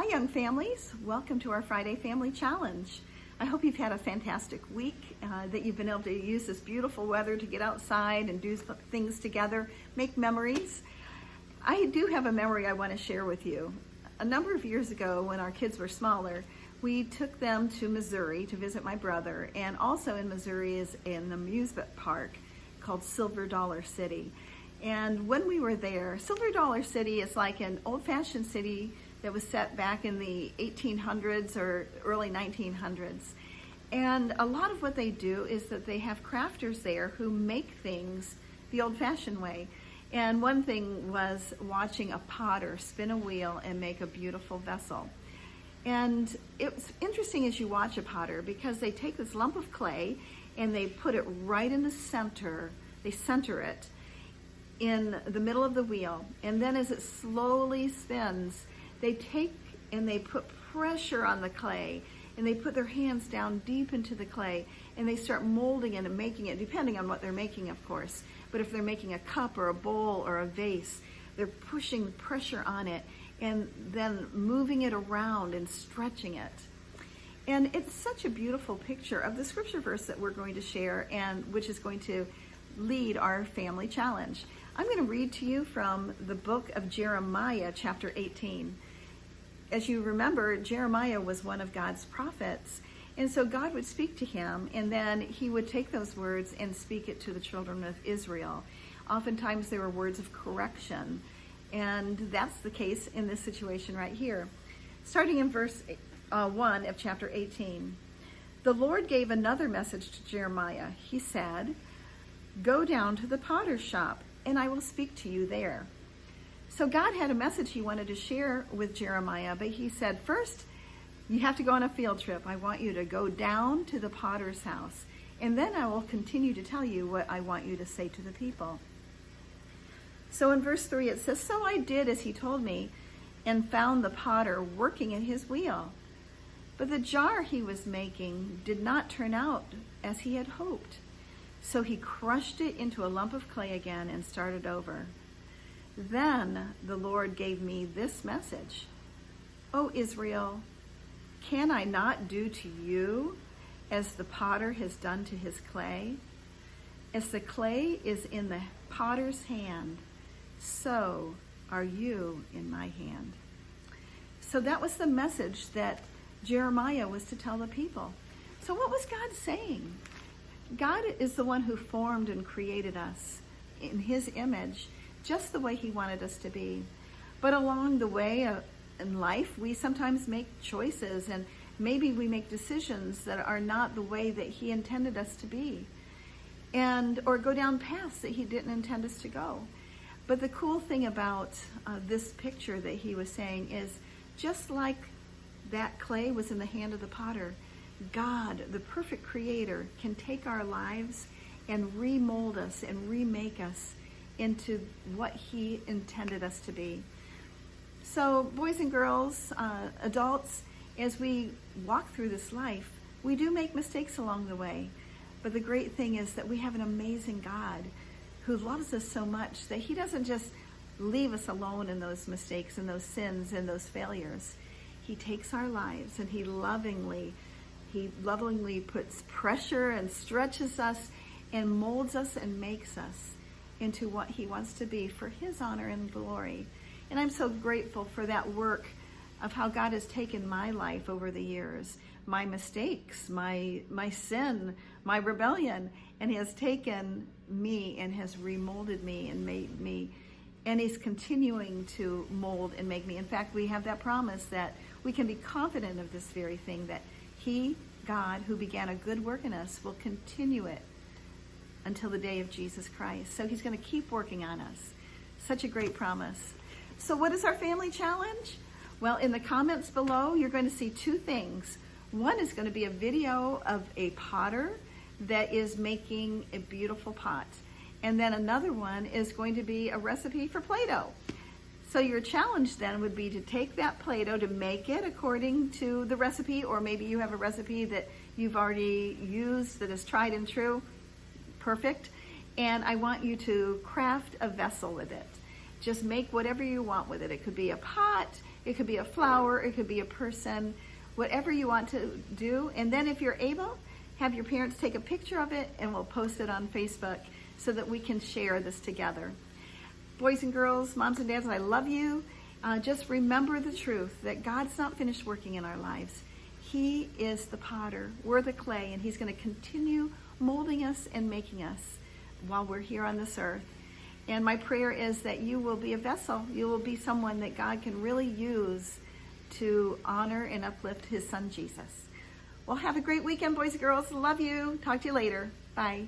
Hi, young families. Welcome to our Friday Family Challenge. I hope you've had a fantastic week, that you've been able to use this beautiful weather to get outside and do things together, make memories. I do have a memory I want to share with you. A number of years ago, when our kids were smaller, we took them to Missouri to visit my brother, and also in Missouri is an amusement park called Silver Dollar City. And when we were there, Silver Dollar City is like an old-fashioned city that was set back in the 1800s or early 1900s. And a lot of what they do is that they have crafters there who make things the old-fashioned way. And one thing was watching a potter spin a wheel and make a beautiful vessel. And it's interesting as you watch a potter because they take this lump of clay and they put it right in the center. They center it in the middle of the wheel. And then as it slowly spins, they take and they put pressure on the clay, and they put their hands down deep into the clay, and they start molding it and making it, depending on what they're making, of course. But if they're making a cup or a bowl or a vase, they're pushing pressure on it and then moving it around and stretching it. And it's such a beautiful picture of the scripture verse that we're going to share, and which is going to lead our family challenge. I'm going to read to you from the book of Jeremiah, chapter 18. As you remember, Jeremiah was one of God's prophets, and so God would speak to him, and then he would take those words and speak it to the children of Israel. Oftentimes they were words of correction, and that's the case in this situation right here. Starting in verse 1 of chapter 18. The Lord gave another message to Jeremiah. He said, "Go down to the potter's shop, and I will speak to you there." So God had a message he wanted to share with Jeremiah, but he said, first, you have to go on a field trip. I want you to go down to the potter's house, and then I will continue to tell you what I want you to say to the people. So in verse 3 it says, "So I did as he told me, and found the potter working at his wheel. But the jar he was making did not turn out as he had hoped. So he crushed it into a lump of clay again and started over. Then the Lord gave me this message. O Israel, can I not do to you as the potter has done to his clay? As the clay is in the potter's hand, so are you in my hand." So that was the message that Jeremiah was to tell the people. So what was God saying? God is the one who formed and created us in his image, just the way he wanted us to be. But along the way in life, we sometimes make choices, and maybe we make decisions that are not the way that he intended us to be, or go down paths that he didn't intend us to go. But the cool thing about this picture that he was saying is, just like that clay was in the hand of the potter, God, the perfect creator, can take our lives and remold us and remake us into what he intended us to be. So boys and girls, adults, as we walk through this life, we do make mistakes along the way. But the great thing is that we have an amazing God who loves us so much that he doesn't just leave us alone in those mistakes and those sins and those failures. He takes our lives and he lovingly puts pressure and stretches us and molds us and makes us into what he wants to be for his honor and glory. And I'm so grateful for that work of how God has taken my life over the years, my mistakes, my sin, my rebellion, and he has taken me and has remolded me and made me, and he's continuing to mold and make me. In fact, we have that promise that we can be confident of this very thing, that he, God, who began a good work in us, will continue it until the day of Jesus Christ. So he's going to keep working on us. Such a great promise. So what is our family challenge? Well, in the comments below, you're going to see two things. One is going to be a video of a potter that is making a beautiful pot. And then another one is going to be a recipe for Play-Doh. So your challenge then would be to take that Play-Doh, to make it according to the recipe, or maybe you have a recipe that you've already used that is tried and true. Perfect. And I want you to craft a vessel with it. Just make whatever you want with it. It could be a pot, It could be a flower, it could be a person, whatever you want to do. And then if you're able, have your parents take a picture of it and we'll post it on Facebook so that we can share this together. Boys and girls, moms and dads, I love you. Just remember the truth that God's not finished working in our lives. He is the potter, we're the clay, and he's going to continue molding us and making us while we're here on this earth. And my prayer is that you will be a vessel. You will be someone that God can really use to honor and uplift his son, Jesus. Well, have a great weekend, boys and girls. Love you. Talk to you later. Bye.